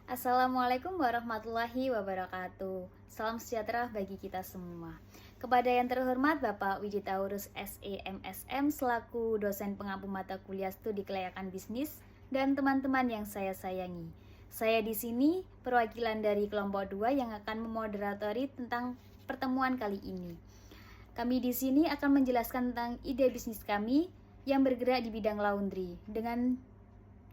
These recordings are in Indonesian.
Assalamualaikum warahmatullahi wabarakatuh. Salam sejahtera bagi kita semua. Kepada yang terhormat Bapak Widitaurus SEMSM selaku dosen pengampu mata kuliah studi kelayakan bisnis dan teman-teman yang saya sayangi. Saya di sini perwakilan dari kelompok 2 yang akan memoderatori tentang pertemuan kali ini. Kami di sini akan menjelaskan tentang ide bisnis kami yang bergerak di bidang laundry dengan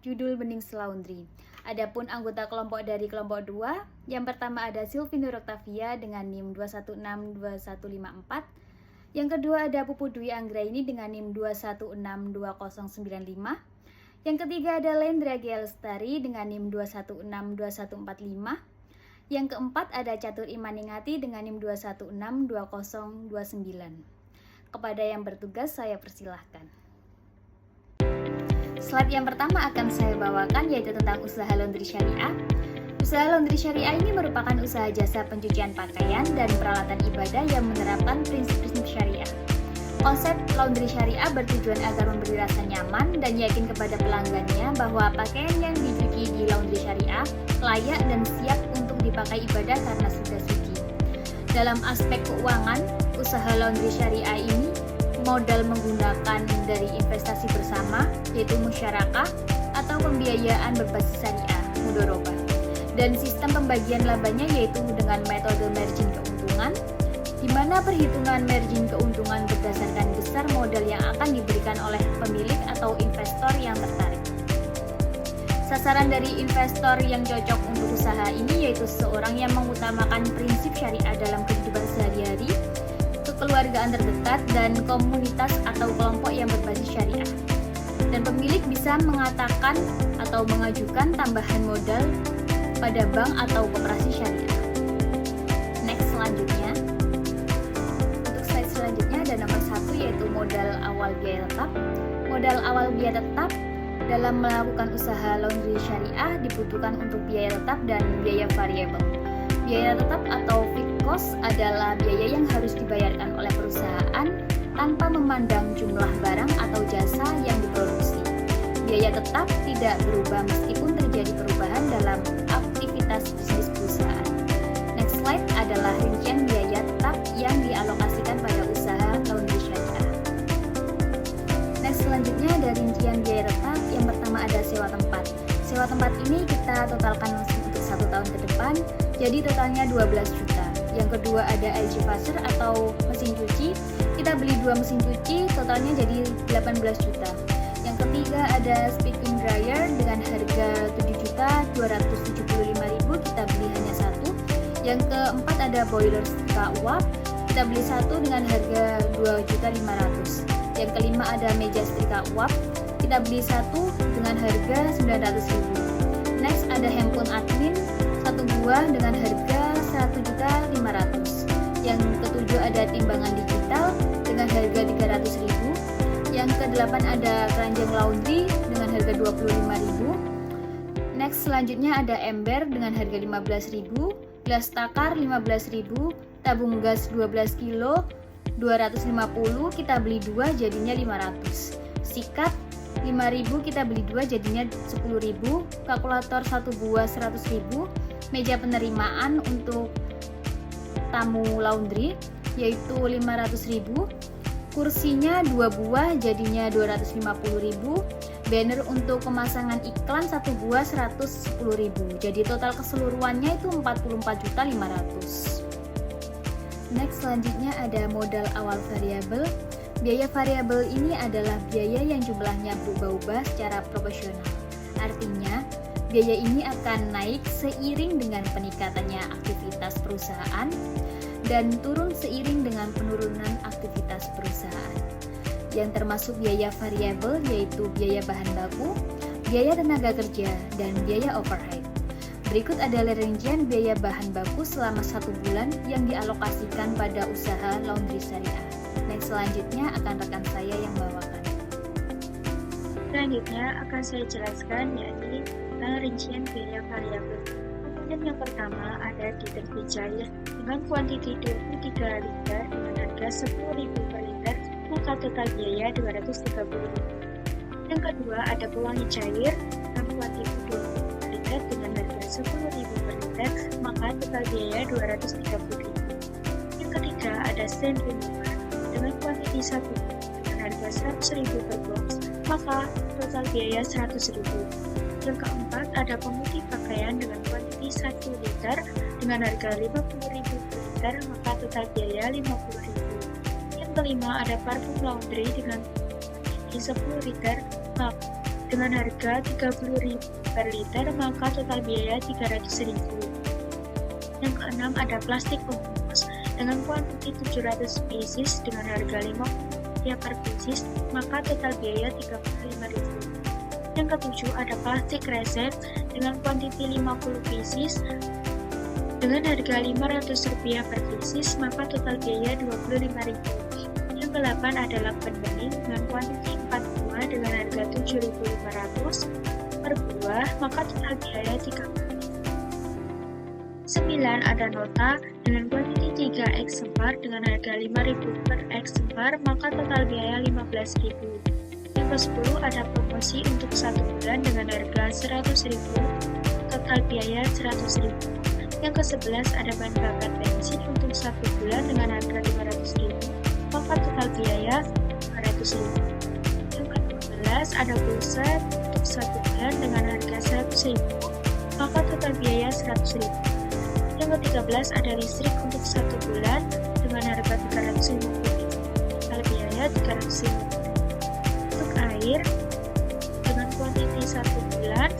judul Beningsi Laundry. Adapun anggota kelompok dari kelompok 2, yang pertama ada Sylvie Nur Octavia dengan NIM 2162154. Yang kedua ada Pupu Dwi Anggraini dengan NIM 2162095. Yang ketiga ada Lendra G. Lestari dengan NIM 2162145. Yang keempat ada Catur Imaningati dengan NIM 2162029. Kepada yang bertugas saya persilahkan. Slide yang pertama akan saya bawakan yaitu tentang usaha laundry syariah. Usaha laundry syariah ini merupakan usaha jasa pencucian pakaian dan peralatan ibadah yang menerapkan prinsip-prinsip syariah. Konsep laundry syariah bertujuan agar memberi rasa nyaman dan yakin kepada pelanggannya bahwa pakaian yang dicuci di laundry syariah layak dan siap untuk dipakai ibadah karena sudah suci. Dalam aspek keuangan, usaha laundry syariah ini modal menggunakan dari investasi bersama, yaitu musyarakah atau pembiayaan berbasis syariah, mudharabah. Dan sistem pembagian labanya yaitu dengan metode margin keuntungan, di mana perhitungan margin keuntungan berdasarkan besar modal yang akan diberikan oleh pemilik atau investor yang tertarik. Sasaran dari investor yang cocok untuk usaha ini yaitu seseorang yang mengutamakan prinsip syariah dalam kehidupan sehari-hari, kekeluargaan terdekat, dan komunitas atau kelompok yang berbasis syariah. Dan pemilik bisa mengatakan atau mengajukan tambahan modal pada bank atau koperasi syariah. Next, selanjutnya. Untuk slide selanjutnya ada nomor 1 yaitu modal awal biaya tetap. Modal awal biaya tetap dalam melakukan usaha laundry syariah dibutuhkan untuk biaya tetap dan biaya variabel. Biaya tetap atau fixed cost adalah biaya yang harus dibayarkan oleh perusahaan tanpa memandang jumlah barang atau jasa yang diproduksi. Biaya tetap tidak berubah meskipun terjadi perubahan dalam aktivitas bisnis perusahaan. Next slide adalah rincian biaya tetap yang dialokasikan pada usaha laundry syariah. Next, selanjutnya ada rincian biaya tetap. Yang pertama ada sewa tempat. Sewa tempat ini kita totalkan untuk 1 tahun ke depan, jadi totalnya 12 juta. Yang kedua ada LG Washer atau mesin cuci. Kita beli 2 mesin cuci, totalnya jadi 18 juta. Yang ketiga ada speaking dryer dengan harga 7.275.000, kita beli hanya 1. Yang keempat ada boiler setrika uap, kita beli 1 dengan harga 2.500.000. Yang kelima ada meja setrika uap, kita beli 1 dengan harga 900.000. Next ada handphone admin 1 buah dengan harga 1.500.000. Yang ketujuh ada timbangan digital dengan harga 300.000. Yang kedelapan ada keranjang laundry dengan harga 25.000. Next, selanjutnya ada ember dengan harga 15.000, gelas takar 15.000, tabung gas 12 kilo 250, kita beli 2 jadinya 500. Sikat 5.000, kita beli 2 jadinya 10.000. Kalkulator 1 buah 100.000. Meja penerimaan untuk tamu laundry yaitu 500.000. Kursinya 2 buah jadinya 250.000. Banner untuk pemasangan iklan 1 buah 110.000. Jadi total keseluruhannya itu 44.500.000. Next, selanjutnya ada modal awal variabel. Biaya variabel ini adalah biaya yang jumlahnya berubah-ubah secara proporsional. Artinya, biaya ini akan naik seiring dengan peningkatannya aktivitas perusahaan dan turun seiring dengan penurunan aktivitas perusahaan. Yang termasuk biaya variabel yaitu biaya bahan baku, biaya tenaga kerja, dan biaya overhead. Berikut adalah rincian biaya bahan baku selama 1 bulan yang dialokasikan pada usaha laundry syariah. Next, selanjutnya akan rekan saya yang bawakan. Selanjutnya akan saya jelaskan yakni tentang rincian biaya variabel. Komponen yang pertama ada deterjen cair dengan kuantiti 23 liter dengan harga 10.000 per liter, maka total biaya 230.000. Yang kedua ada pewangi cair dengan kuantiti 20 liter dengan harga 10.000 total biaya Rp230.000. Yang ketiga ada stand remover dengan kuantiti 1 dengan harga Rp100.000 per box, maka total biaya Rp100.000. Yang keempat ada pemutih pakaian dengan kuantiti 1 liter dengan harga Rp50.000 per liter, maka total biaya Rp50.000. Yang kelima ada parfum laundry dengan kuantiti 10 liter dengan harga Rp30.000 per liter, maka total biaya Rp300.000. Yang keenam ada plastik pembungkus dengan kuantiti 700 pieces dengan harga Rp50 per pieces, maka total biaya Rp35.000. Yang ketujuh ada plastik resep dengan kuantiti 50 pieces dengan harga Rp500 per pieces, maka total biaya Rp25.000. Yang ke-8 ada lakban bening dengan kuantiti 4 buah dengan harga Rp7.500 per buah, maka total biaya Rp30.000. 9 ada nota dengan kuantiti 3 eksemplar dengan harga Rp5.000 per eksemplar, maka total biaya Rp15.000. Yang ke-10 ada promosi untuk 1 bulan dengan harga Rp100.000, total biaya Rp100.000. Yang ke-11 ada bahan bakar bensin untuk 1 bulan dengan harga Rp500.000, maka total biaya Rp500.000. Yang ke-12 ada pulsa untuk 1 bulan dengan harga Rp100.000, maka total biaya Rp100.000. Yang ke-13 ada listrik untuk 1 bulan dengan harga Rp350.000, total biaya Rp350.000. Untuk air dengan kuantiti 1 bulan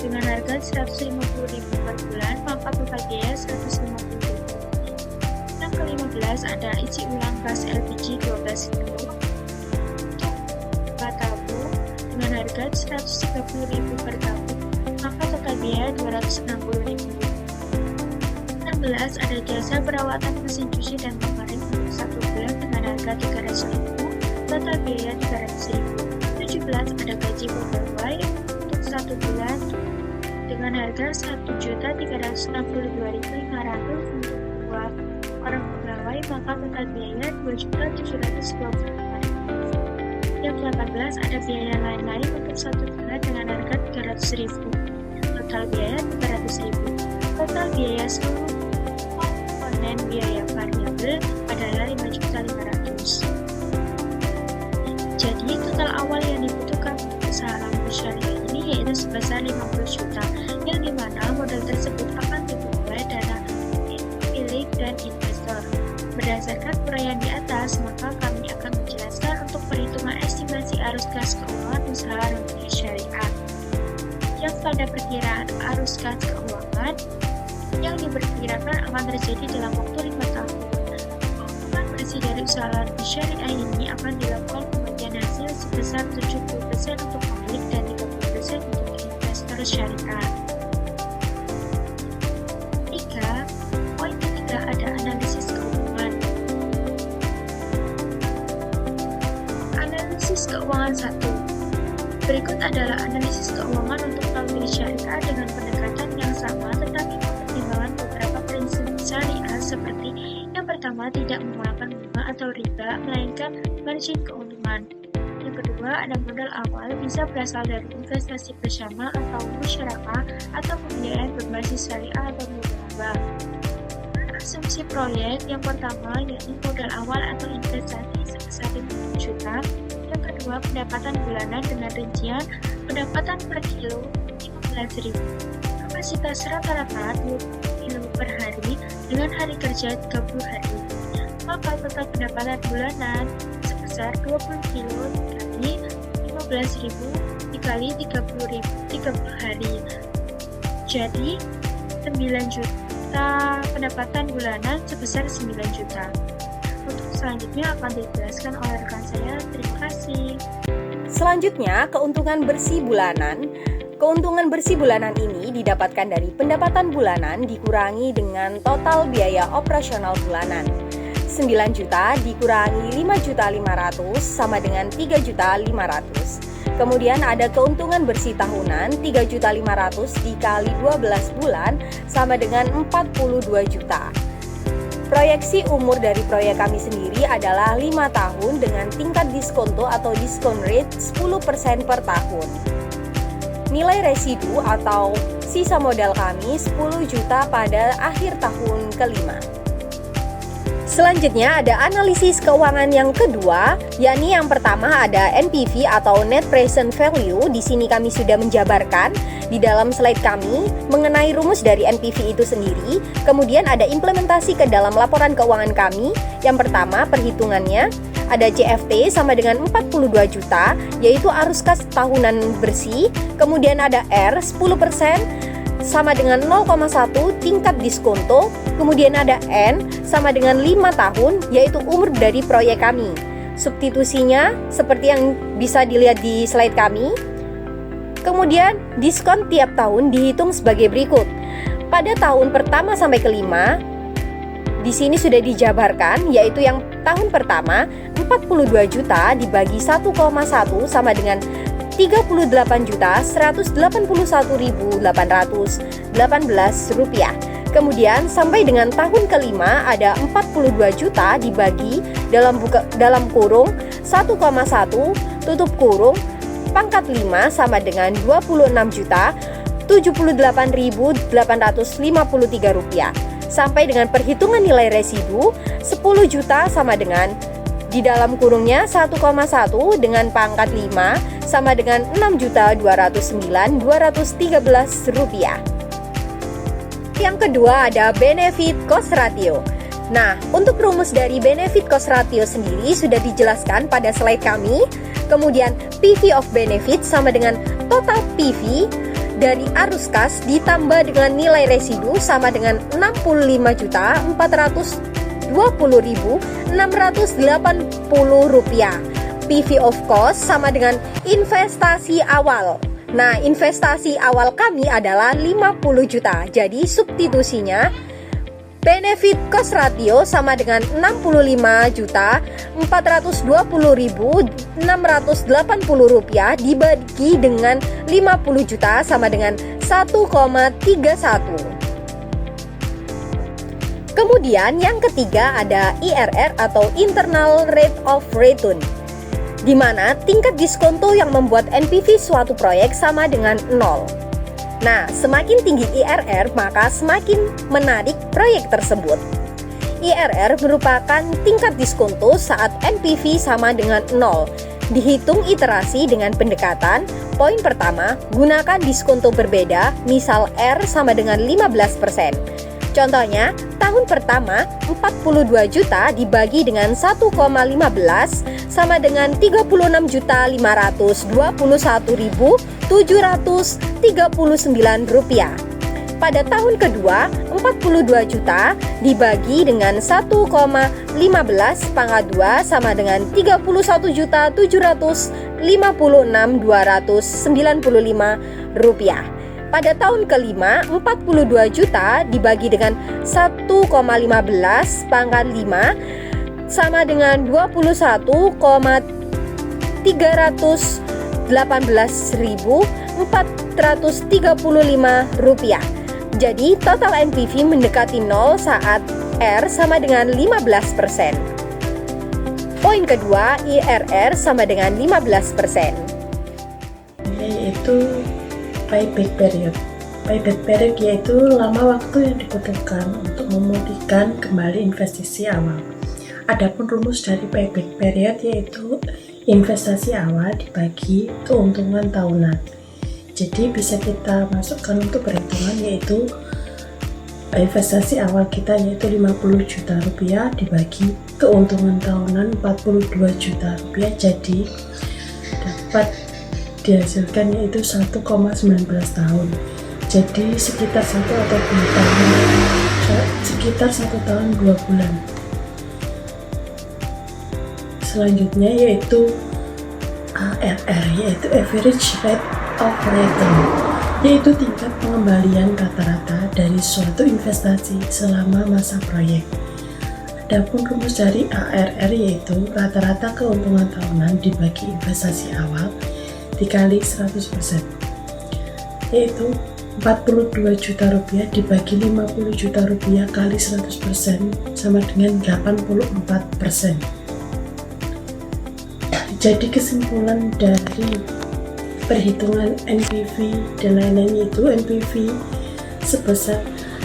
dengan harga Rp150.000 per bulan, maka total biaya Rp150.000. Yang ke-15 ada isi ulang gas LPG 12 kg untuk 4 tabung dengan harga Rp130.000 per tabung, maka total biaya Rp260.000. 16 ada jasa perawatan mesin cuci dan pemarin untuk 1 bulan dengan harga Rp300.000, total biaya Rp300.000. 17 ada gaji pegawai untuk 1 bulan dengan harga Rp1.362.500 untuk 2 orang pegawai, maka total biaya Rp2.725.000. Yang 18 ada biaya lain-lain untuk 1 bulan dengan harga Rp300.000, total biaya Rp300.000. Total biaya seluruh komponen biaya variabel adalah Rp5.500.000. Jadi total awal yang dibutuhkan untuk usaha laundry syariah ini yaitu sebesar 50 juta, yang dimana modal tersebut akan diperoleh dana pemilik dan investor. Berdasarkan uraian di atas, maka kami akan menjelaskan untuk perhitungan estimasi arus kas keuangan usaha laundry syariah. Yang pada perkiraan arus kas keuangan yang diperkirakan akan terjadi dalam waktu 5 tahun. Keuntungan bersih dari usaha laundry syariah ini akan dilakukan pembagian hasil sebesar 70% untuk pemilik dan 30% untuk investor syariah. 3. Poin ketiga ada analisis keuangan. Analisis keuangan 1. Berikut adalah analisis keuangan untuk laundry syariah dengan pendekatan yang sama tetapi mempertimbangkan beberapa prinsip syariah seperti yang pertama, tidak memakan bunga atau riba, melainkan margin keuntungan. Yang kedua, ada modal awal bisa berasal dari investasi bersama atau musyarakah atau pembiayaan berbasis syariah atau murabah. Asumsi proyek yang pertama yakni modal awal atau investasi sebesar 50 juta. Yang kedua, pendapatan bulanan dengan rincian pendapatan per kilo 15.000. Kapasitas rata-rata 20 kilo per hari dengan hari kerja 30 hari. Maka total pendapatan bulanan sebesar 20 kilo dikali 15.000 dikali 30 hari. Jadi 9 juta pendapatan bulanan sebesar 9 juta. Untuk selanjutnya akan dijelaskan oleh rekan saya. Terima kasih. Selanjutnya, keuntungan bersih bulanan. Keuntungan bersih bulanan ini didapatkan dari pendapatan bulanan dikurangi dengan total biaya operasional bulanan. 9 juta dikurangi 5.500.000 sama dengan 3.500.000. Kemudian ada keuntungan bersih tahunan 3.500.000 dikali 12 bulan sama dengan 42 juta. Proyeksi umur dari proyek kami sendiri adalah 5 tahun dengan tingkat diskonto atau diskon rate 10% per tahun. Nilai residu atau sisa modal kami 10 juta pada akhir tahun kelima. Selanjutnya ada analisis keuangan yang kedua, yakni yang pertama ada NPV atau Net Present Value. Di sini kami sudah menjabarkan di dalam slide kami mengenai rumus dari NPV itu sendiri. Kemudian ada implementasi ke dalam laporan keuangan kami. Yang pertama perhitungannya ada CFT sama dengan 42 juta, yaitu arus kas tahunan bersih. Kemudian ada R 10% sama dengan 0,1 tingkat diskonto. Kemudian ada N sama dengan 5 tahun, yaitu umur dari proyek kami. Substitusinya seperti yang bisa dilihat di slide kami. Kemudian diskon tiap tahun dihitung sebagai berikut. Pada tahun pertama sampai kelima, di sini sudah dijabarkan, yaitu yang tahun pertama 42 juta dibagi 1,1 sama dengan 38.181.818 rupiah. Kemudian sampai dengan tahun kelima ada 42 juta dibagi dalam kurung 1,1 tutup kurung pangkat 5 sama dengan 26.078.853 rupiah. Sampai dengan perhitungan nilai residu 10 juta sama dengan di dalam kurungnya 1,1 dengan pangkat 5 sama dengan 6.209.213 rupiah. Yang kedua ada benefit cost ratio. Nah, untuk rumus dari benefit cost ratio sendiri sudah dijelaskan pada slide kami. Kemudian PV of benefit sama dengan total PV dari arus kas ditambah dengan nilai residu sama dengan 65.420.680 rupiah. PV of cost sama dengan investasi awal. Nah, investasi awal kami adalah 50 juta. Jadi substitusinya benefit cost ratio sama dengan 65.420.680 rupiah dibagi dengan 50 juta sama dengan 1,31. Kemudian yang ketiga ada IRR atau Internal Rate of Return, di mana tingkat diskonto yang membuat NPV suatu proyek sama dengan 0. Nah, semakin tinggi IRR maka semakin menarik proyek tersebut. IRR merupakan tingkat diskonto saat NPV sama dengan 0. Dihitung iterasi dengan pendekatan. Poin pertama, gunakan diskonto berbeda, misal R sama dengan 15%. Contohnya, tahun pertama 42 juta dibagi dengan 1,15 sama dengan 36.521.739 rupiah. Pada tahun kedua, 42 juta dibagi dengan 1,15 pangkat 2 sama dengan 31.756.295 rupiah. Pada tahun kelima, 42 juta dibagi dengan 1,15 pangkat 5 sama dengan 21.318.435 rupiah. Jadi total NPV mendekati 0 saat R sama dengan 15%. Poin kedua, IRR sama dengan 15%. Yaitu payback period. Payback period yaitu lama waktu yang dibutuhkan untuk memulihkan kembali investasi awal. Adapun rumus dari payback period yaitu investasi awal dibagi keuntungan tahunan. Jadi bisa kita masukkan untuk perhitungan yaitu investasi awal kita yaitu 50 juta rupiah dibagi keuntungan tahunan 42 juta rupiah, jadi dapat dihasilkan yaitu 1,19 tahun. Jadi sekitar 1 atau 2 tahun, sekitar 1 tahun 2 bulan. Selanjutnya yaitu ARR, yaitu Average Rate of Return, yaitu tingkat pengembalian rata-rata dari suatu investasi selama masa proyek. Adapun rumus dari ARR yaitu rata-rata keuntungan tahunan dibagi investasi awal dikali 100%, yaitu 42 juta rupiah dibagi 50 juta rupiah kali 100% sama dengan 84%. Jadi kesimpulan dari perhitungan NPV dan lain-lainnya itu NPV sebesar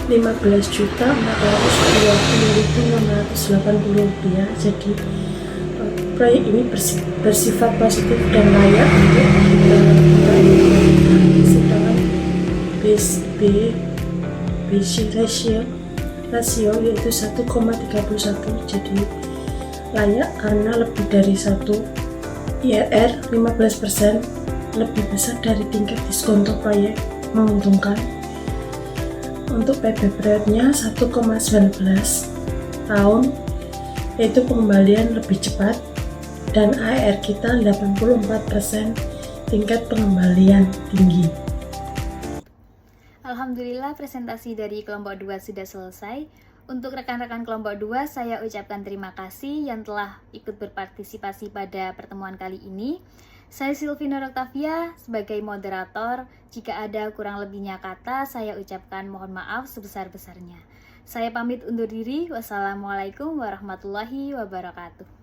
Rp15.420.680. Jadi proyek ini bersifat positif dan layak untuk sedangkan BC rasio yaitu 1,31, jadi layak karena lebih dari 1 IRR 15% lebih besar dari tingkat diskonto proyek, menguntungkan. Untuk PB periodnya 1,19 tahun, yaitu pengembalian lebih cepat, dan AER kita 84%, tingkat pengembalian tinggi. Alhamdulillah presentasi dari kelompok 2 sudah selesai. Untuk rekan-rekan kelompok 2, saya ucapkan terima kasih yang telah ikut berpartisipasi pada pertemuan kali ini. Saya Silvina Octavia sebagai moderator. Jika ada kurang lebihnya kata, saya ucapkan mohon maaf sebesar-besarnya. Saya pamit undur diri. Wassalamualaikum warahmatullahi wabarakatuh.